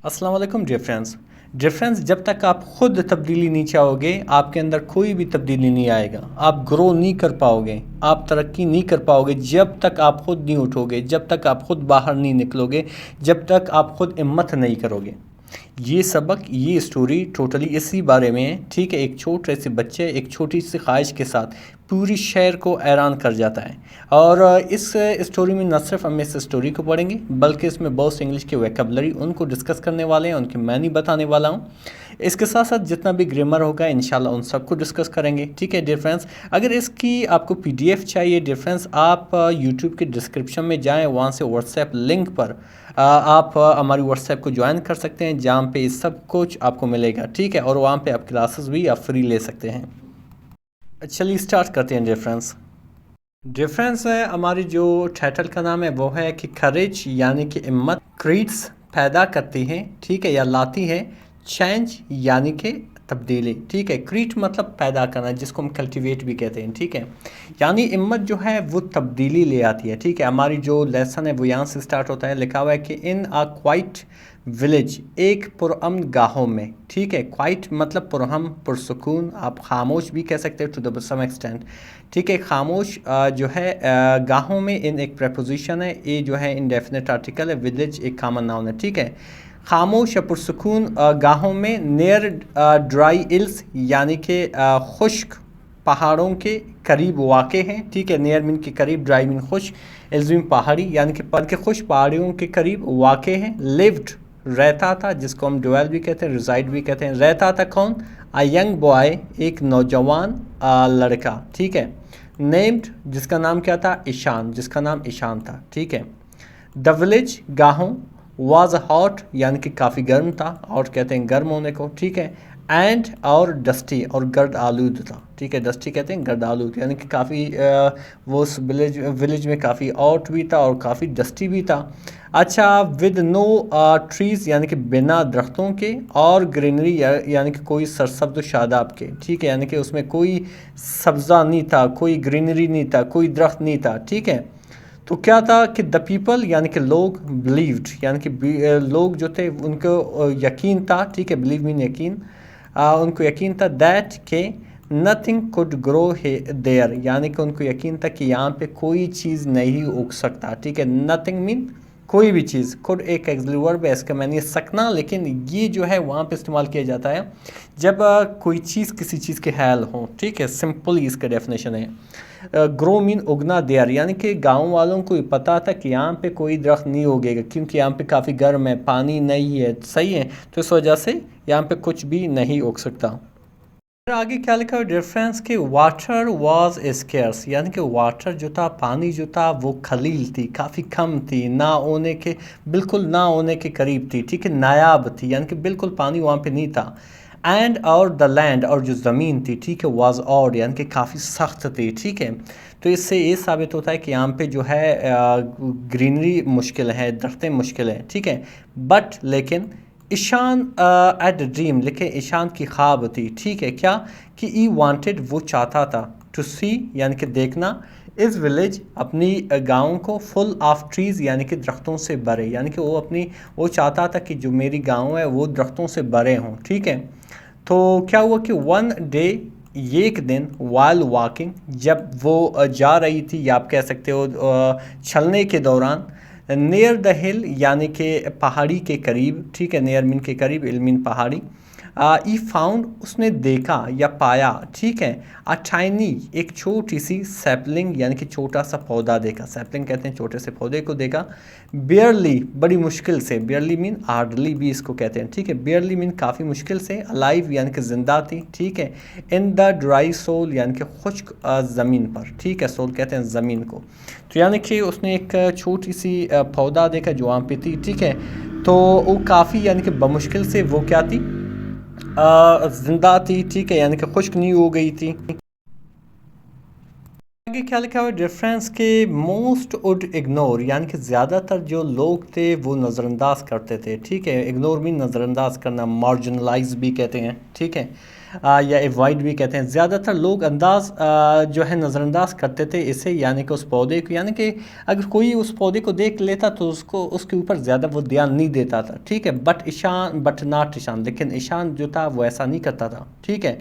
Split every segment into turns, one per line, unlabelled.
अस्सलाम वालेकुम dear friends, जब तक आप खुद तब्दीली नहीं चाहोगे आपके अंदर कोई भी तब्दीली नहीं आएगा। आप ग्रो नहीं कर पाओगे, आप तरक्की नहीं कर पाओगे जब तक आप खुद नहीं उठोगे, जब तक आप खुद बाहर नहीं निकलोगे, जब तक आप खुद हिम्मत नहीं करोगे। ये सबक, ये स्टोरी टोटली इसी बारे में है। ठीक है, एक छोटे से बच्चे एक छोटी सी ख्वाहिश के साथ पूरी शहर को हैरान कर जाता है। और इस स्टोरी में न सिर्फ हम इस स्टोरी को पढ़ेंगे बल्कि इसमें बहुत से इंग्लिश के वोकैबुलरी उनको डिस्कस करने वाले हैं, उनकी मैनी बताने वाला हूँ। इसके साथ साथ जितना भी ग्रामर होगा इंशाल्लाह उन सबको डिस्कस करेंगे। ठीक है डियर फ्रेंड्स, अगर इसकी आपको पीडीएफ चाहिए डियर फ्रेंड्स, आप यूट्यूब के डिस्क्रिप्शन में जाएँ, वहाँ से व्हाट्सएप लिंक पर आप हमारी व्हाट्सएप को ज्वाइन कर सकते हैं जहाँ पे इस सब कुछ आपको मिलेगा। ठीक है, और वहाँ पे आप क्लासेस भी आप फ्री ले सकते हैं। चलिए स्टार्ट करते हैं डियर फ्रेंड्स। डिफरेंस है हमारी जो टाइटल का नाम है वो है कि करेज यानी कि हिम्मत क्रीट्स पैदा करती हैं, ठीक है, या लाती है चेंज यानी कि तब्दीली। ठीक है, क्रीट मतलब पैदा करना, जिसको हम कल्टीवेट भी कहते हैं। ठीक है, यानी हिम्मत जो है वो तब्दीली ले आती है। ठीक है, हमारी जो लेसन है वो यहाँ से स्टार्ट होता है। लिखा हुआ है कि इन अ क्वाइट विलेज, एक पुरअमन गाहों में। ठीक है, क्वाइट मतलब पुरहम, पुरसुकून, आप खामोश भी कह सकते हो टू द सम एक्सटेंट। ठीक है, खामोश जो है गाहों में, इन एक प्रपोजिशन है, ए जो है इंडेफिनेट आर्टिकल है, विलेज एक कॉमन नाउन है। ठीक है, खामोश या पुरसुकून गाहों में, नियर ड्राई हिल्स यानी कि खुश्क पहाड़ों के करीब वाक़े हैं। ठीक है, नियर मीन के करीब, ड्राई मीन खुश्क, हिल्स मीन पहाड़ी यानी कि पर के खुश पहाड़ियों के करीब वाक़े हैं। लिव्ड रहता था, जिसको हम ड्वेल भी कहते हैं, रिजाइड भी कहते हैं। रहता था कौन? अ यंग बॉय, एक नौजवान लड़का। ठीक है, नेम्ड जिसका नाम क्या था? ईशान, जिसका नाम ईशान था। ठीक है, द विलेज गाहों, वाज हॉट यानी कि काफ़ी गर्म था, हॉट कहते हैं गर्म होने को। ठीक है, एंड और डस्टी और गर्द आलूद था। ठीक है, डस्टी कहते हैं गर्द आलूद यानी कि काफ़ी वो उस विलेज में काफ़ी आउट भी था और काफ़ी डस्टी भी था। अच्छा, विद नो ट्रीज़ यानी कि बिना दरख्तों के, और ग्रीनरी यानी कि कोई सरसब्ज़ शादाब के। ठीक है, यानी कि उसमें कोई सब्ज़ा नहीं था, कोई ग्रीनरी नहीं था, कोई दरख्त नहीं था। ठीक है, तो क्या था कि द पीपल यानी कि लोग, बिलीव्ड यानी कि लोग जो थे उनको यकीन था। ठीक है, बिलीव मीन यकीन, उनको यकीन था दैट के नथिंग कुड ग्रो देयर, यानी कि उनको यकीन था कि यहाँ पे कोई चीज़ नहीं उग सकता। ठीक है, नथिंग मीन कोई भी चीज़, खुद एक एक्सक्लूसिव वर्ब है, इसका मैंने सकना, लेकिन ये जो है वहाँ पे इस्तेमाल किया जाता है जब कोई चीज़ किसी चीज़ के हाल हो। ठीक है, सिंपल इसका डेफिनेशन है। ग्रो मीन उगना, देयर यानी कि गांव वालों को पता था कि यहाँ पे कोई दरख्त नहीं उगेगा क्योंकि यहाँ पे काफ़ी गर्म है, पानी नहीं है, सही है, तो इस वजह से यहाँ पे कुछ भी नहीं उग सकता। फिर आगे क्या लिखा है डिफरेंस कि वाटर वाज स्केर्स, यानी कि वाटर जो था, पानी जो था वो खलील थी, काफ़ी कम थी, ना होने के, बिल्कुल ना होने के करीब थी। ठीक है, नायाब थी यानी कि बिल्कुल पानी वहाँ पे नहीं था। एंड और द लैंड, और जो ज़मीन थी, ठीक है, वाज ऑड यानी कि काफ़ी सख्त थी। ठीक है, तो इससे ये साबित होता है कि यहाँ पे जो है ग्रीनरी मुश्किल है, दरख्तें मुश्किल हैं। ठीक है, बट लेकिन ईशान एट ड्रीम, लिखे ईशान की ख्वाब थी। ठीक है, क्या कि ई वांटेड वो चाहता था, टू सी यानी कि देखना, इस विलेज अपनी गाँव को, फुल ऑफ ट्रीज़ यानी कि दरख्तों से भरे, यानी कि वो चाहता था कि जो मेरी गाँव है वो दरख्तों से भरे हों। ठीक है, तो क्या हुआ कि वन डे, एक दिन, वाइल वॉकिंग, जब वो जा रही थी, या आप कह सकते हो चलने के दौरान, नियर द हिल यानी कि पहाड़ी के करीब। ठीक है, नियर मीन के करीब, हिल मीन पहाड़ी। ई फाउंड उसने देखा या पाया। ठीक है, अ टाइनी एक छोटी सी सैपलिंग यानी कि छोटा सा पौधा देखा, सैपलिंग कहते हैं छोटे से पौधे को देखा। बियरली बड़ी मुश्किल से, बियरली मीन हार्डली भी इसको कहते हैं। ठीक है, बियरली मीन काफ़ी मुश्किल से, अलाइव यानी कि जिंदा थी। ठीक है, इन द ड्राई सोल यानी कि खुश्क ज़मीन पर। ठीक है, सोल कहते हैं ज़मीन को, तो यानी कि उसने एक छोटी सी पौधा देखा जो वहाँ पे थी। ठीक है, तो वो काफ़ी यानी कि बमुश्किल से वो क्या थी, जिंदा थी। ठीक है, यानी कि खुश्क नहीं हो गई थी। आगे क्या लिखा हुआ डिफरेंस के मोस्ट वुड इग्नोर, यानी कि ज़्यादातर जो लोग थे वो नज़रअंदाज करते थे। ठीक है, इग्नोर मीन नज़रअंदाज करना, मार्जिनलाइज भी कहते हैं। ठीक है, या एवॉइड भी कहते हैं। ज़्यादातर लोग जो है नज़रअंदाज करते थे इसे, यानी कि उस पौधे को, यानी कि अगर कोई उस पौधे को देख लेता तो उसको उसके ऊपर ज़्यादा वो ध्यान नहीं देता था, ठीक है। बट नॉट ईशान, लेकिन ईशान जो था वो ऐसा नहीं करता था, ठीक है।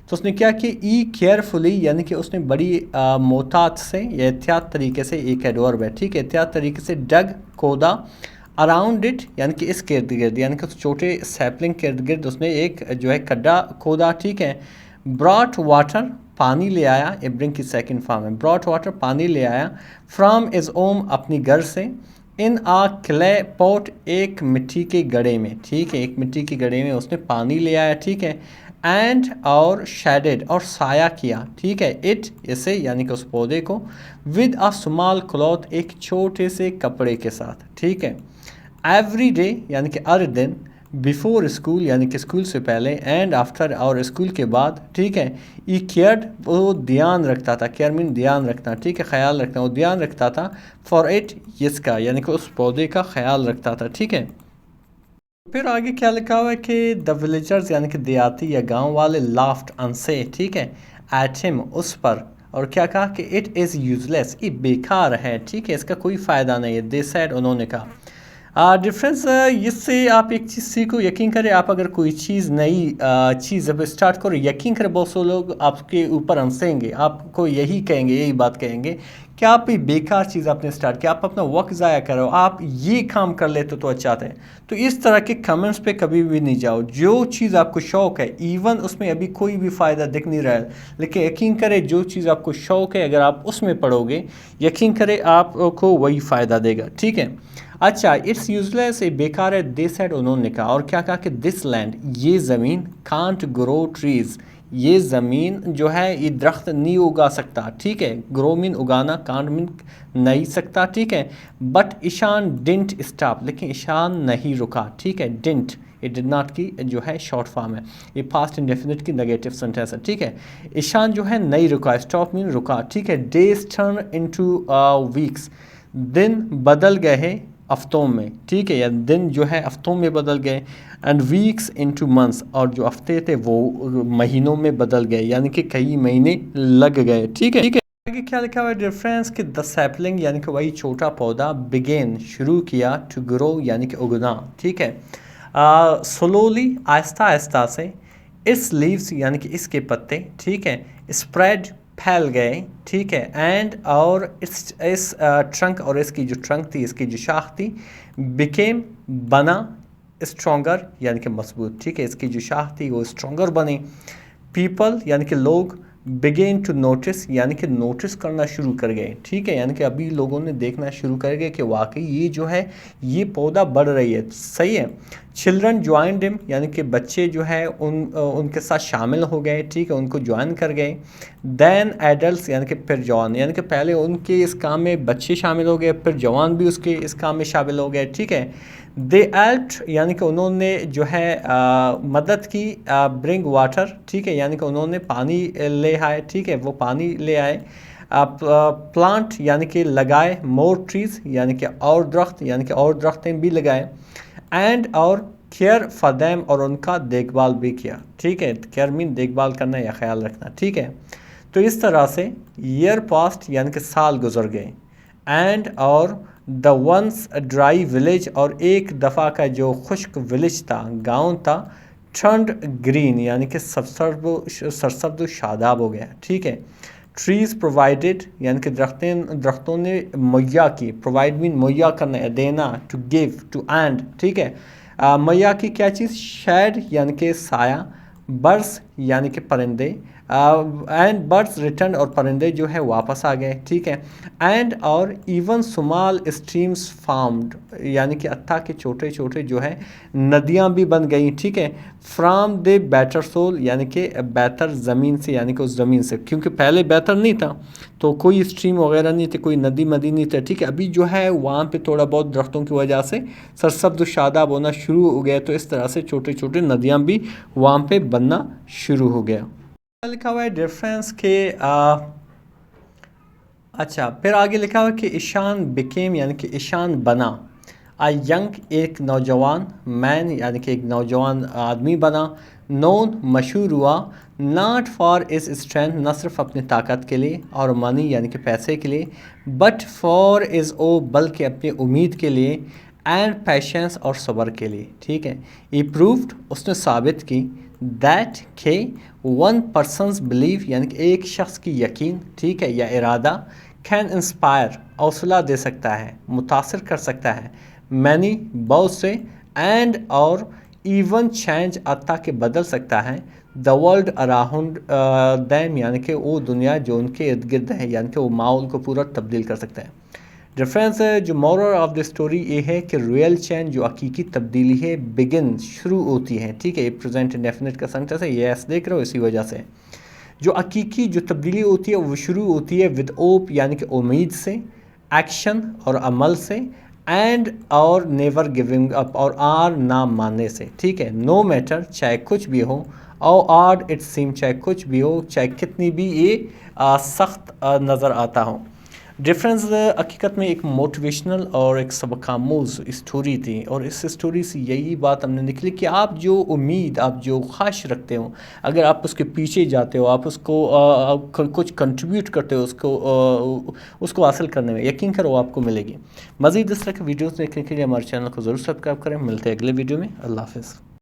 तो उसने क्या कि ई केयरफुली, यानी कि उसने बड़ी मोहतात से या एहतियात तरीके से, एक एडवर्ब है, ठीक है, एहतियात तरीके से डग, खोदा, अराउंड इट, यानी कि इस गिर्द गिर्द, यानी कि उस छोटे सैपलिंग के इर्द गिर्द उसने एक जो है खड्डा खोदा, ठीक है। ब्रॉट वाटर, पानी ले आया, ए ब्रिंग की सेकंड फॉर्म है। ब्रॉट वाटर, पानी ले आया, फ्रॉम इज ओम, अपनी घर से, इन आ क्ले पॉट, एक मिट्टी के गड़े में, ठीक है, एक मिट्टी के गड़े में उसने पानी ले आया, ठीक है। एंड और शेडेड, और साया किया, ठीक है, इट, इसे, यानी कि उस पौधे को, विद अ स्मॉल क्लॉथ, एक छोटे से कपड़े के साथ, ठीक है। एवरी डे, यानी कि हर दिन, बिफोर स्कूल, यानी कि स्कूल से पहले, एंड आफ्टर, और स्कूल के बाद, ठीक है। ई केयर्ड, वो ध्यान रखता था, केयर मीन ध्यान रखना, ठीक है, ख्याल रखना, वो ध्यान रखता था, फॉर इट, इसका, यानी कि उस पौधे का ख्याल रखता था, ठीक है। फिर आगे क्या लिखा हुआ है कि द विलेजर्स, यानी कि देहाती या गांव वाले, लाफ्ट अनसे, ठीक है, एट हिम, उस पर, और क्या कहा कि इट इज़ यूजलेस, ये बेकार है, ठीक है, इसका कोई फ़ायदा नहीं है, दे सेड, उन्होंने कहा। डिफरेंस इससे आप एक चीज़ सीखो, यकीन करें, आप अगर कोई चीज़ नई चीज़ जब स्टार्ट करो, यकीन करें बहुत से लोग आपके ऊपर हंसेंगे, आपको यही कहेंगे, यही बात कहेंगे कि आप ये बेकार चीज़ आपने स्टार्ट किया, आप अपना वक्त ज़ाया करो, आप ये काम कर लेते तो अच्छा था। तो इस तरह के कमेंट्स पे कभी भी नहीं जाओ। जो चीज़ आपको शौक़ है, इवन उसमें अभी कोई भी फ़ायदा दिख नहीं रहा है, लेकिन यकीन करें जो चीज़ आपको शौक़ है, अगर आप उसमें पढ़ोगे, यकीन करें आपको वही फ़ायदा देगा, ठीक है। अच्छा, इट्स यूजलेस, ये बेकार है, दे सेड, उन्होंने कहा, और क्या कहा कि दिस लैंड, ये ज़मीन, कांट ग्रो ट्रीज़, ये ज़मीन जो है ये दरख्त नहीं उगा सकता, ठीक है। ग्रो मीन उगाना, कांट मीन नहीं सकता, ठीक है। बट ईशान डिंट स्टॉप, लेकिन ईशान नहीं रुका, ठीक है। डिंट, ये डिड नॉट की जो है शॉर्ट फॉर्म है, ये पास्ट इंडेफिनिट की नेगेटिव सेंटेंस है, ठीक है। ईशान जो है नहीं रुका, स्टॉप मीन रुका, ठीक है। डेज टर्न इनटू वीक्स, दिन बदल गए हैं हफ्तों में, ठीक है, या दिन जो है हफ्तों में बदल गए, एंड वीक्स इनटू मंथ्स, और जो हफ्ते थे वो महीनों में बदल गए, यानी कि कई महीने लग गए, ठीक है, ठीक है। आगे क्या लिखा हुआ है डिफरेंस कि द सैपलिंग, यानी कि वही छोटा पौधा, बिगेन, शुरू किया, टू ग्रो, यानी कि उगना, ठीक है, स्लोली, आहिस्ता आहिस्ता से, इट्स लीव्स, यानी कि इसके पत्ते, ठीक है, स्प्रेड, फैल गए, ठीक है, एंड और इस ट्रंक, और इसकी जो ट्रंक थी, इसकी जो शाख थी, बिकेम, बना, स्ट्रॉन्गर, यानी कि मजबूत, ठीक है, इसकी जो शाख थी वो स्ट्रॉन्गर बनी। पीपल, यानी कि लोग, बिगेन टू नोटिस, यानी कि नोटिस करना शुरू कर गए, ठीक है, यानी कि अभी लोगों ने देखना शुरू कर गए कि वाकई ये जो है ये पौधा बढ़ रही है, सही है। चिल्ड्रन ज्वाइंड हिम, यानी कि बच्चे जो है उनके साथ शामिल हो गए, ठीक है, उनको ज्वाइन कर गए। देन एडल्ट, यानी कि फिर जवान, यानी कि पहले उनके इस काम में बच्चे शामिल हो गए, फिर जवान भी उसके इस काम में शामिल हो गए, ठीक है। दे हेल्प्ड, यानी कि उन्होंने जो है मदद की, ब्रिंग वाटर, ठीक है, यानी कि उन्होंने पानी ले आए, ठीक है, वो पानी ले आए। प्लांट, यानी कि लगाए, मोर ट्रीज, यानी कि और दरख्त, यानी कि और दरख्तें भी लगाए। एंड और केयर फॉर देम, और उनका देखभाल भी किया, ठीक है, केयर मीन देखभाल करना या ख्याल रखना, ठीक है। तो इस तरह से ईयर पास्ट, यानी कि साल गुजर गए, एंड और द वंस ड्राई विलेज, और एक दफ़ा का जो खुश्क विलेज था, गांव था, टर्न्ड ग्रीन, यानी कि सरसब्द शादाब हो गया, ठीक है। ट्रीज़ प्रोवाइडेड, यानी कि दरख्तों ने मुहैया की, प्रोवाइड मीन मुहैया करना, देना, टू गिव, टू एंड, ठीक है। मुहैया की क्या चीज़, शेड, यानी कि साया, बर्ड्स, यानी कि परिंदे, एंड बर्ड्स रिटर्न, और परिंदे जो है वापस आ गए, ठीक है। एंड और इवन स्मॉल स्ट्रीम्स फार्म्ड, यानी कि अत्ता के छोटे छोटे जो है नदियाँ भी बन गई, ठीक है। फ्राम द बेटर सोल, यानी कि बेहतर ज़मीन से, यानी कि उस ज़मीन से, क्योंकि पहले बेहतर नहीं था तो कोई स्ट्रीम वगैरह नहीं थे, कोई नदी मदी नहीं था, ठीक है। अभी जो है वहाँ पे थोड़ा बहुत दरख्तों की वजह से सरसब्द शादाब होना शुरू हो गया, तो इस तरह से छोटे छोटे नदियाँ भी वहाँ पे बनना शुरू हो गया। लिखा हुआ है डिफरेंस के अच्छा, फिर आगे लिखा हुआ कि ईशान बिकेम, यानी कि ईशान बना, आ यंग एक नौजवान, मैन यानी कि एक नौजवान आदमी बना, नोन मशहूर हुआ, नॉट फॉर इज स्ट्रेंथ न सिर्फ अपनी ताकत के लिए और मनी यानी कि पैसे के लिए, बट फॉर इज़ ओ बल्कि अपनी उम्मीद के लिए, एंड पैशंस और सब्र के लिए। ठीक है, ई प्रूव्ड उसने साबित की, दैट के वन पर्सनस बिलीव यानी कि एक शख्स की यकीन, ठीक है, या इरादा, कैन इंस्पायर हौसला दे सकता है, मुतासर कर सकता है, मैनी बहुत से, एंड और इवन चेंज अता के बदल सकता है, द वर्ल्ड अराउंड दैम यानी कि वो दुनिया जो उनके इर्द गिर्द है, यानी कि वो माहौल को पूरा तब्दील कर सकता है। डिफरेंस है जो मोरल ऑफ द स्टोरी ये है कि रियल चेंज जो हकीकी तब्दीली है बिगिन शुरू होती है। ठीक है, ये प्रेजेंट इंडेफिनिट का सेंटेंस है, ये ऐसे देख रहे हो, इसी वजह से जो हकीकी जो तब्दीली होती है वो शुरू होती है विद ओप यानी कि उम्मीद से, एक्शन और अमल से, एंड और नेवर गिविंग अप और आर ना मानने से। ठीक है, नो मैटर चाहे कुछ भी हो, और आर्ड इट सीम चाहे कुछ भी हो, चाहे कितनी भी ये सख्त नज़र आता हो। डिफरेंस हकीकत में एक मोटिवेशनल और एक सबक आमूज़ स्टोरी थी, और इस स्टोरी से यही बात हमने निकली कि आप जो उम्मीद, आप जो ख्वाहिश रखते हो, अगर आप उसके पीछे जाते हो, आप उसको कुछ कंट्रीब्यूट करते हो उसको हासिल करने में, यकीन करो आपको मिलेगी। मज़ीद इस तरह के वीडियोज़ देखने के लिए हमारे चैनल को ज़रूर सब्सक्राइब करें। मिलते हैं अगले वीडियो में। अल्लाह हाफ़िज़।